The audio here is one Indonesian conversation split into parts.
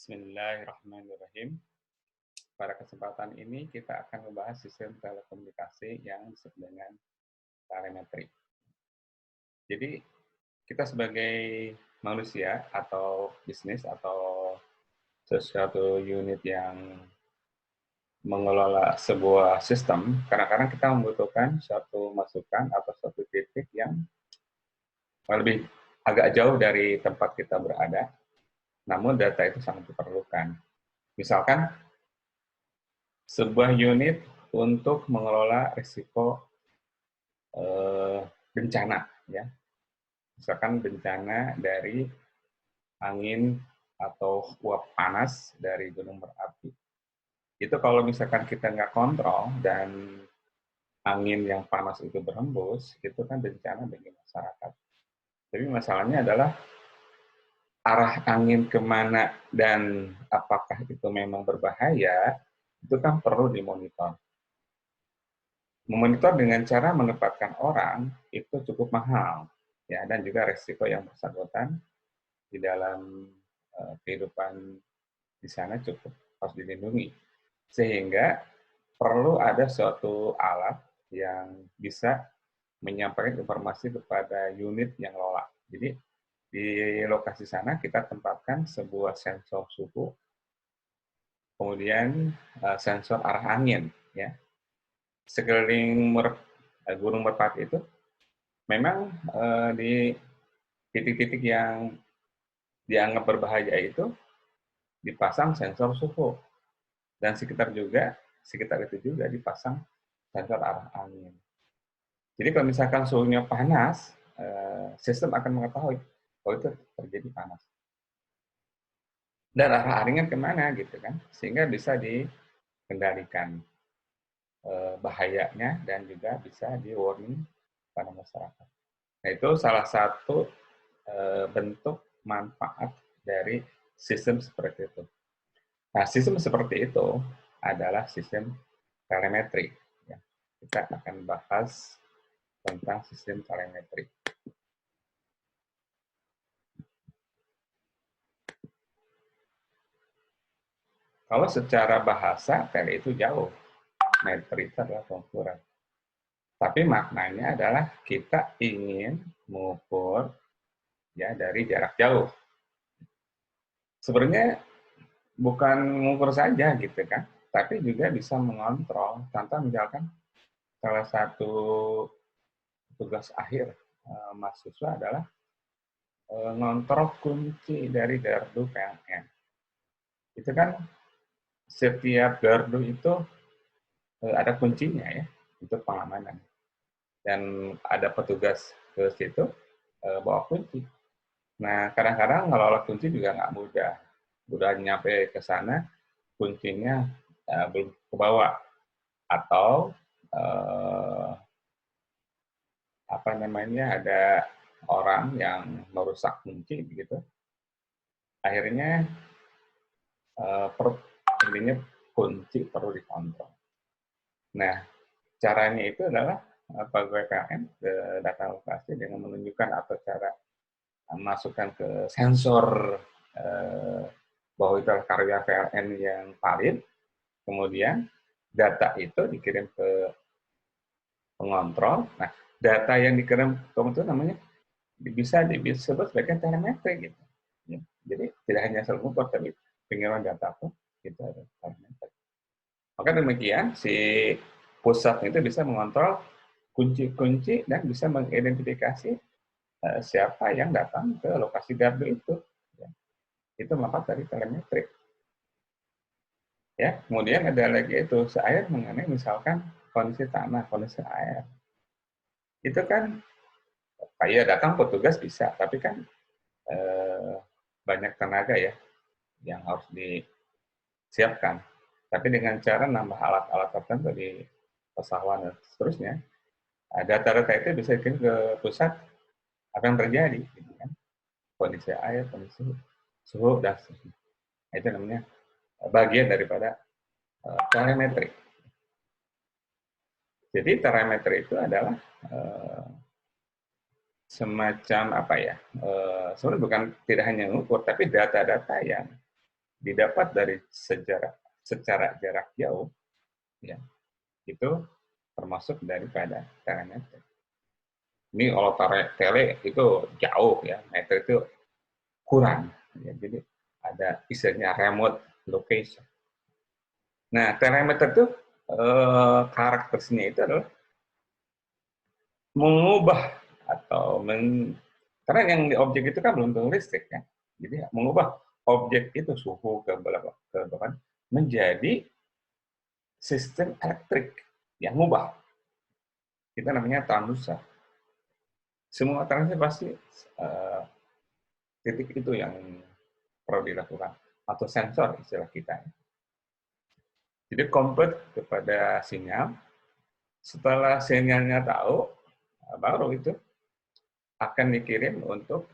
Bismillahirrahmanirrahim. Pada kesempatan ini kita akan membahas sistem telekomunikasi yang disebut dengan telemetri. Jadi kita sebagai manusia atau bisnis atau sesuatu unit yang mengelola sebuah sistem, kadang-kadang kita membutuhkan suatu masukan atau suatu titik yang lebih agak jauh dari tempat kita berada, namun data itu sangat diperlukan. Misalkan sebuah unit untuk mengelola risiko bencana, ya. Misalkan bencana dari angin atau uap panas dari gunung berapi. Itu kalau misalkan kita nggak kontrol dan angin yang panas itu berhembus, itu kan bencana bagi masyarakat. Tapi masalahnya adalah arah angin kemana dan apakah itu memang berbahaya, itu kan perlu dimonitor. Memonitor dengan cara menempatkan orang itu cukup mahal, ya, dan juga resiko yang bersangkutan di dalam kehidupan di sana cukup harus dilindungi. Sehingga perlu ada suatu alat yang bisa menyampaikan informasi kepada unit yang lola. Jadi di lokasi sana kita tempatkan sebuah sensor suhu, kemudian sensor arah angin, ya. Sekeliling Gunung Merpati itu memang di titik-titik yang dianggap berbahaya itu dipasang sensor suhu, dan sekitar itu juga dipasang sensor arah angin. Jadi kalau misalkan suhunya panas, sistem akan mengetahui bahwa itu terjadi panas. Dan arah anginnya kemana gitu kan, sehingga bisa dikendalikan bahayanya dan juga bisa di-warning pada masyarakat. Nah, itu salah satu bentuk manfaat dari sistem seperti itu. Nah, sistem seperti itu adalah sistem telemetri. Ya. Kita akan bahas tentang sistem telemetri. Kalau secara bahasa, tele itu jauh, metri itu adalah pengukuran. Tapi maknanya adalah kita ingin mengukur ya dari jarak jauh. Sebenarnya bukan mengukur saja gitu kan, tapi juga bisa mengontrol. Contoh misalkan salah satu tugas akhir mahasiswa adalah ngontrol kunci dari gardu PLN. Itu kan setiap gardu itu ada kuncinya ya untuk pengamanan. Dan ada petugas ke situ bawa kunci. Nah, kadang-kadang ngelola kunci juga nggak mudah. Udah nyampe ke sana, kuncinya belum kebawa. Atau apa namanya, ada orang yang merusak kunci begitu. Akhirnya intinya kunci perlu dikontrol. Nah, caranya itu adalah pegawai PLN ke data lokasi dengan menunjukkan atau cara masukkan ke sensor bahwa itu adalah karya PLN yang valid, kemudian data itu dikirim ke pengontrol. Nah, data yang dikirim ke pengontrol namanya bisa disebut sebagai telemetri gitu. Ya. Jadi tidak hanya asal ngukur, tapi pengiriman data pun itu ada telemetri. Maka demikian si pusat itu bisa mengontrol kunci-kunci dan bisa mengidentifikasi siapa yang datang ke lokasi gardu itu. Ya. Itu manfaat dari telemetri. Ya, kemudian ada lagi itu air mengenai misalkan kondisi tanah, kondisi air. Itu kan kayak datang petugas bisa, tapi kan banyak tenaga ya yang harus disiapkan. Tapi dengan cara nambah alat-alat tertentu di pesawat dan seterusnya, data-data itu bisa dikirim ke pusat apa yang terjadi, gitu kan? Kondisi air, kondisi suhu dan seterusnya. Itu namanya bagian daripada telemetri. Jadi telemetri itu adalah semacam apa ya? Sebenarnya bukan tidak hanya mengukur, tapi data-data yang didapat dari secara jarak jauh, ya, itu termasuk daripada telemetri. Ini kalau tele itu jauh ya, meter itu kurang. Ya, jadi ada istilahnya remote location. Nah, telemeter itu karakteristiknya itu adalah mengubah atau karena yang di objek itu kan belum tentu listrik ya. Jadi mengubah objek itu suhu ke berapa menjadi sistem elektrik yang mengubah. Kita namanya transducer. Semua transducer pasti titik itu yang perlu dilakukan atau sensor istilah kita. Jadi convert kepada sinyal. Setelah sinyalnya tahu, baru itu akan dikirim untuk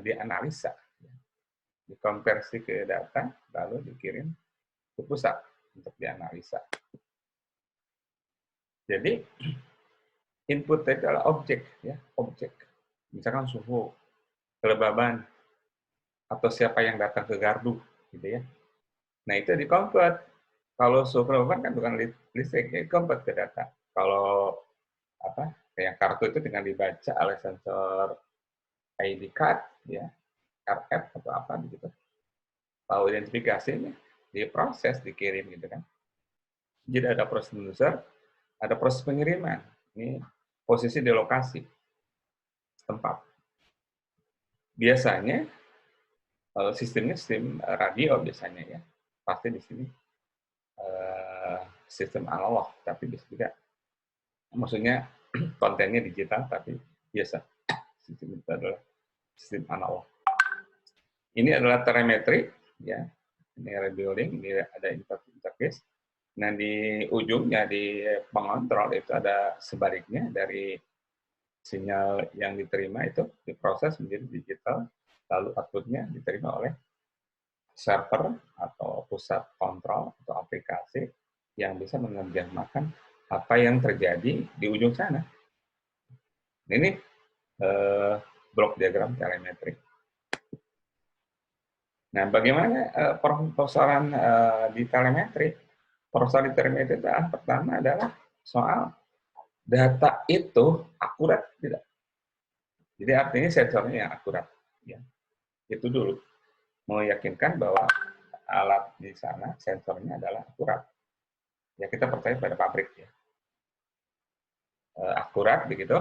dianalisa, dikonversi ke data, lalu dikirim ke pusat untuk dianalisa. Jadi input itu adalah objek, ya, objek. Misalkan suhu, kelembaban, atau siapa yang datang ke gardu, gitu ya. Nah itu dikonvert. Kalau suhu kelembaban kan bukan listrik, ya, convert ke data. Kalau apa kayak kartu itu dengan dibaca oleh sensor ID card, ya, RF atau apa gitu. Tahu identifikasinya, diproses, dikirim gitu kan. Jadi ada proses transducer, ada proses pengiriman. Ini posisi di lokasi tempat. Biasanya sistemnya sistem radio biasanya ya. Pasti di sini sistem analog, tapi bisa juga maksudnya kontennya digital tapi biasa. Sistem itu adalah sistem analog. Ini adalah telemetri ya. Ini radio link, ini ada interface. Nah, di ujungnya, di pengontrol itu ada sebaliknya dari sinyal yang diterima itu diproses menjadi digital, lalu outputnya diterima oleh server atau pusat kontrol atau aplikasi yang bisa menerjemahkan apa yang terjadi di ujung sana. Ini blok diagram telemetri. Nah, bagaimana persoalan di telemetri? Persoalan di telemetri itu pertama adalah soal data itu akurat tidak. Jadi artinya sensornya yang akurat. Ya. Itu dulu. Meyakinkan bahwa alat di sana sensornya adalah akurat. Ya kita percaya pada pabrik ya. Akurat begitu.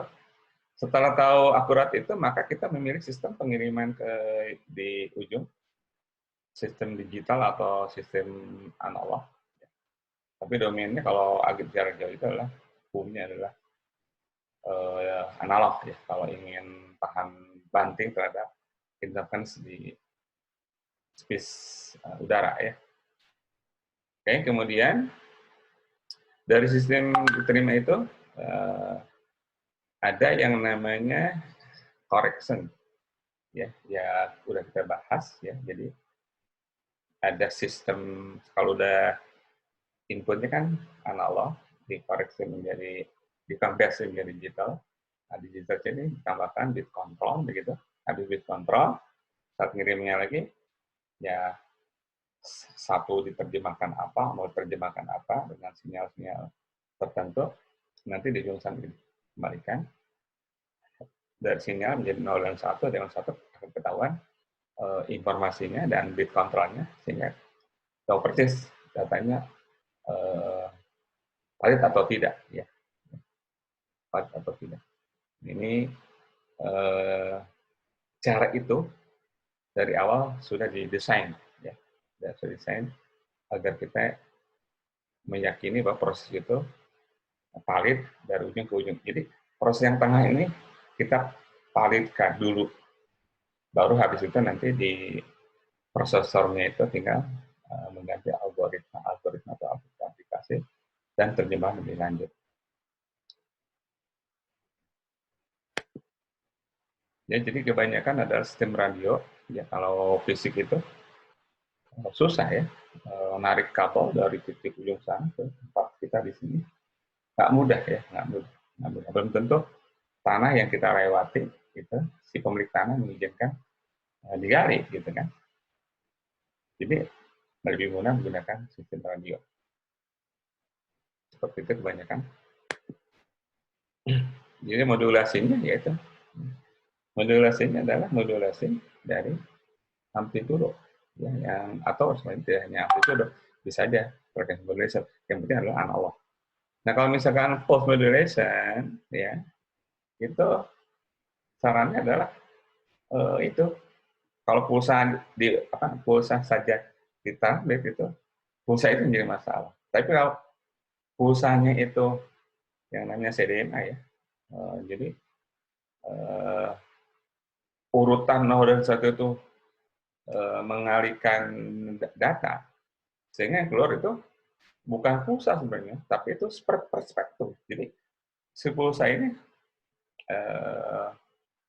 Setelah tahu akurat itu, maka kita memilih sistem pengiriman di ujung. Sistem digital atau sistem analog. Tapi domainnya kalau agak jarak jauh itu adalah umumnya adalah analog ya. Kalau ingin tahan banting terhadap interferensi di space udara ya. Oke, kemudian dari sistem diterima itu ada yang namanya correction ya, ya udah kita bahas ya. Jadi ada sistem kalau udah inputnya kan analog, dikoreksi menjadi dikonversi menjadi digital. Nah, digital ini ditambahkan bit control begitu. Habis bit control, saat ngirimnya lagi ya satu diterjemahkan apa, mau terjemahkan apa dengan sinyal-sinyal tertentu, nanti di ujung sana dikembalikan dari sinyal menjadi 0 dan 1, dengan 1 akan ketahuan informasinya dan bit kontrolnya, sehingga tahu persis datanya valid atau tidak. Ya. Valid atau tidak. Ini cara itu dari awal sudah didesain. Ya. Sudah didesain agar kita meyakini bahwa proses itu valid dari ujung ke ujung. Jadi proses yang tengah ini kita validkan dulu. Baru habis itu nanti di prosesornya itu tinggal mengganti algoritma atau aplikasi dan terjemahan lebih lanjut. Ya, jadi kebanyakan adalah sistem radio. Ya, kalau fisik itu susah ya, menarik kabel dari titik ujung sana ke tempat kita di sini. Nggak mudah ya, nggak mudah. Belum tentu tanah yang kita lewati itu si pemilik tanah mengizinkan digali gitu kan. Jadi lebih mudah menggunakan sistem radio. Seperti itu kebanyakan. Jadi modulasinya yaitu modulasinya adalah modulasi dari amplitudo, ya, yang atau sebenarnya tidak hanya amplitudo, bisa aja frekuensi modulation. Yang penting adalah analog. Nah kalau misalkan pulse modulation, ya itu sarannya adalah itu kalau pulsa saja ditablet itu pulsa itu menjadi masalah. Tapi kalau pulsanya itu yang namanya CDMA ya, jadi urutan 0 dan 1 itu mengalihkan data, sehingga yang keluar itu bukan pulsa sebenarnya, tapi itu spread per spektrum. Jadi si pulsa ini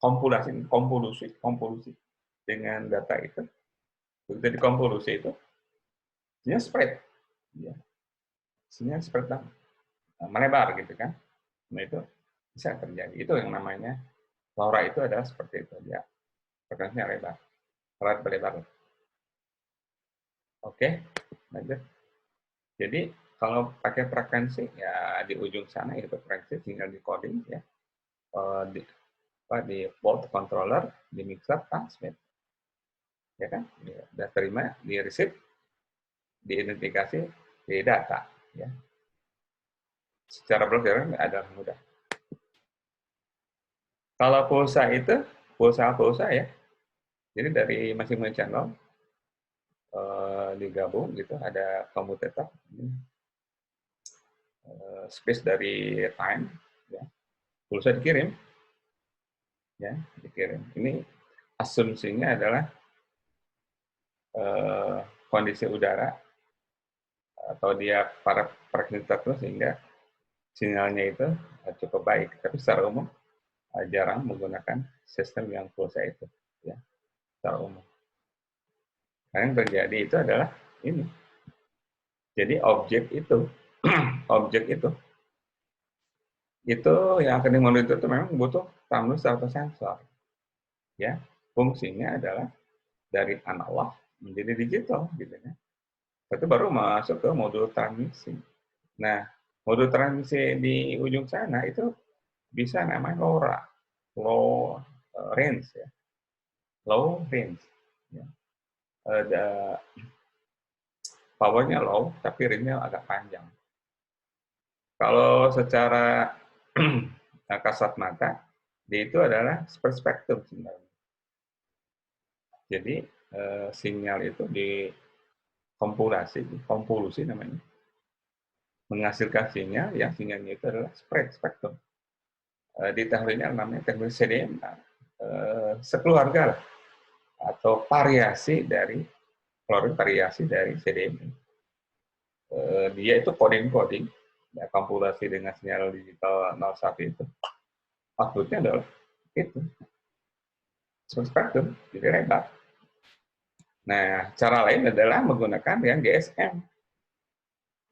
konvolusi dengan data itu, begitu dikonvolusi itu, dia spread, ya, spread melebar gitu kan. Nah itu bisa terjadi. Itu yang namanya LoRa itu adalah seperti itu, ya, frekuensinya lebar, lebar. Oke, lanjut. Jadi kalau pakai frekuensi ya di ujung sana itu frekuensi tinggal di coding ya, di volt controller, di mixer, transmit, ya kan, sudah terima, di receive, diidentifikasi, di data, ya. Secara blok adalah mudah. Kalau pulsa itu pulsa ya, jadi dari masing-masing channel digabung gitu, ada commutator, space dari time, ya, pulsa dikirim, ya, dikirim. Ini asumsinya adalah kondisi udara atau dia para frekuensi tertentu sehingga sinyalnya itu cukup baik. Tapi secara umum jarang menggunakan sistem yang pulsa itu, ya, secara umum. Karena yang terjadi itu adalah ini. Jadi objek itu yang akan dimonitor itu memang butuh stimulus atau sensor. Ya, fungsinya adalah dari analog menjadi digital, gitu ya. Itu baru masuk ke modul transmisi. Nah, modul transmisi di ujung sana itu bisa namanya LoRa, low range, ya, low range. Ya. Powernya low, tapi range-nya agak panjang. Kalau secara kasat mata, dia itu adalah spektrum sebenarnya. Jadi sinyal itu konvolusi namanya, menghasilkan sinyal yang sinyalnya itu adalah spektrum. Di teknologinya namanya teknologi CDMA, sekeluarga lah, atau variasi dari CDMA. Dia itu coding, ya, kompilasi dengan sinyal digital 01 itu. Outputnya adalah itu spektrum, jadi lebar. Nah, cara lain adalah menggunakan yang GSM.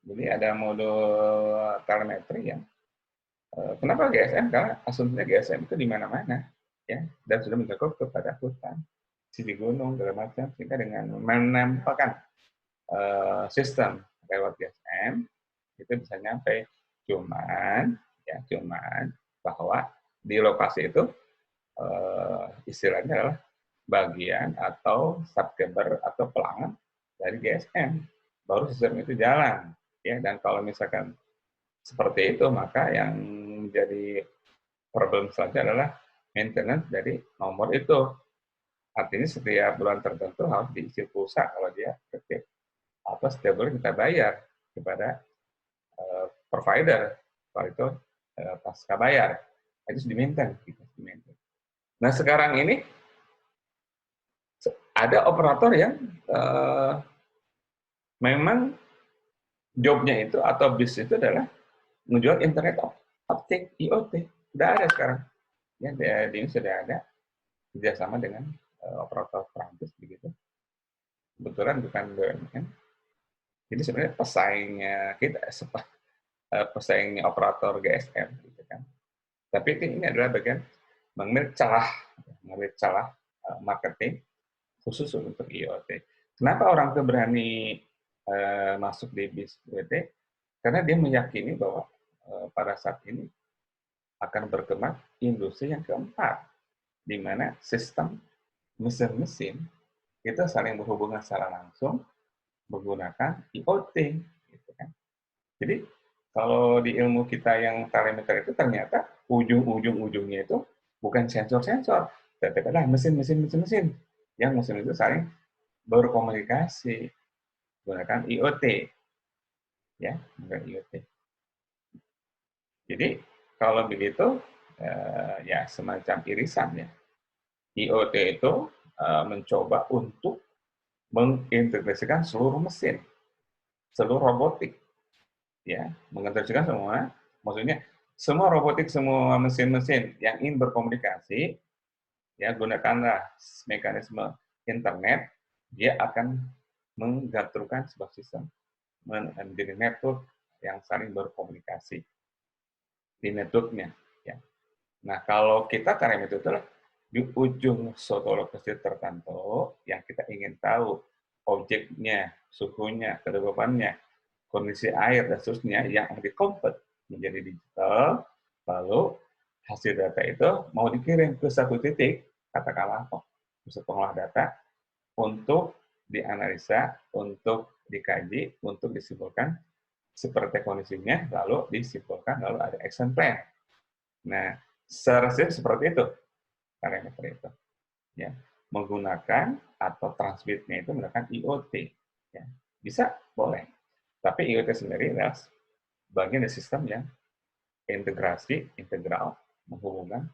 Jadi ada modul telemetri ya. Kenapa GSM? Karena asumsinya GSM itu di mana-mana, ya, dan sudah mencakup kepada hutan, di gunung, segala macam, sehingga dengan menempelkan sistem lewat GSM itu bisa nyampe. Cuman bahwa di lokasi itu istilahnya adalah bagian atau subscriber atau pelanggan dari GSM, baru sistem itu jalan, ya. Dan kalau misalkan seperti itu, maka yang menjadi problem selanjutnya adalah maintenance dari nomor itu. Artinya setiap bulan tertentu harus diisi pulsa kalau dia aktif, atau setiap bulan kita bayar kepada provider kalau itu pasca bayar, itu diminta. Nah sekarang ini ada operator yang memang jobnya itu atau bisnis itu adalah menjual internet optik, IoT. Sudah ada sekarang, ya, di ini sudah ada kerjasama dengan operator Prancis begitu. Kebetulan bukan BUMN. Jadi sebenarnya pesaingnya kita, pesaingnya operator GSM, gitu kan. Tapi ini adalah bagian mengambil celah marketing khusus untuk IoT. Kenapa orang itu berani masuk di BIS IoT karena dia meyakini bahwa pada saat ini akan berkembang industri yang keempat, di mana sistem mesin-mesin itu saling berhubungan secara langsung menggunakan IoT. Gitu kan. Jadi kalau di ilmu kita yang telemeter itu ternyata ujung-ujungnya itu bukan sensor-sensor, tapi adalah mesin-mesin yang mesin itu saling berkomunikasi menggunakan IoT, ya, menggunakan IoT. Jadi kalau begitu ya semacam irisan ya. IoT itu mencoba untuk mengintegrasikan seluruh mesin, seluruh robotik, ya, mengintegrasikan semua, maksudnya semua robotik, semua mesin-mesin yang ingin berkomunikasi, ya gunakanlah mekanisme internet, dia akan menggantungkan sebuah sistem menjadi network yang saling berkomunikasi di networknya. Ya. Nah, kalau kita karena itu adalah di ujung suatu lokasi tertentu yang kita ingin tahu objeknya, suhunya, kelembabannya, kondisi air dan seterusnya yang di-convert menjadi digital, lalu hasil data itu mau dikirim ke satu titik, katakanlah pusat pengolah data, untuk dianalisa, untuk dikaji, untuk disimpulkan seperti kondisinya, lalu disimpulkan, lalu ada action plan. Nah, seharusnya seperti itu parameter itu, ya, menggunakan atau transmitnya itu menggunakan IoT, ya, bisa boleh, tapi IoT sendiri adalah bagian dari sistem yang integrasi integral menghubungkan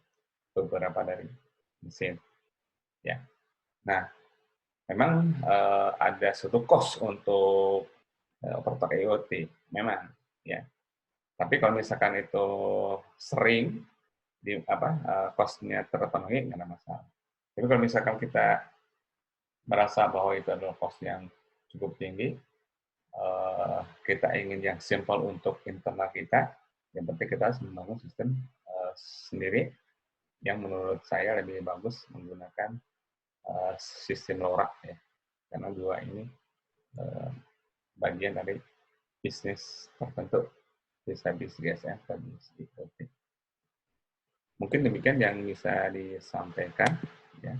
beberapa dari mesin, ya. Nah, memang ada suatu cost untuk operator IoT, memang, ya. Tapi kalau misalkan itu sering di cost-nya terpenuhi, nggak ada masalah. Tapi kalau misalkan kita merasa bahwa itu adalah cost yang cukup tinggi, kita ingin yang simple untuk internal kita, yang penting kita harus membangun sistem sendiri yang menurut saya lebih bagus menggunakan sistem LoRa, ya, karena dua ini bagian dari bisnis tertentu, bisa bisnis GSM dan bisnis IoT. Mungkin demikian yang bisa disampaikan, ya.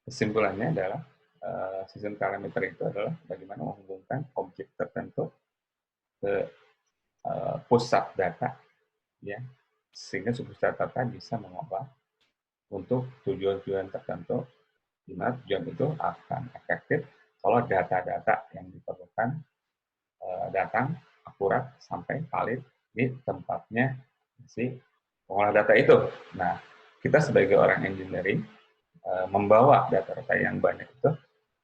Kesimpulannya adalah sistem parameter itu adalah bagaimana menghubungkan objek tertentu ke pusat data, ya, sehingga pusat data bisa mengolah untuk tujuan-tujuan tertentu, di mana tujuan itu akan efektif kalau data-data yang diperlukan datang akurat sampai valid di tempatnya si pengolah data itu. Nah, kita sebagai orang engineering membawa data-data yang banyak itu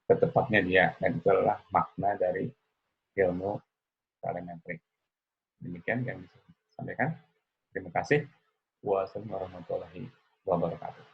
ke tempatnya dia, dan itulah makna dari ilmu telemetri. Demikian yang bisa saya sampaikan. Terima kasih. Wassalamualaikum warahmatullahi wabarakatuh.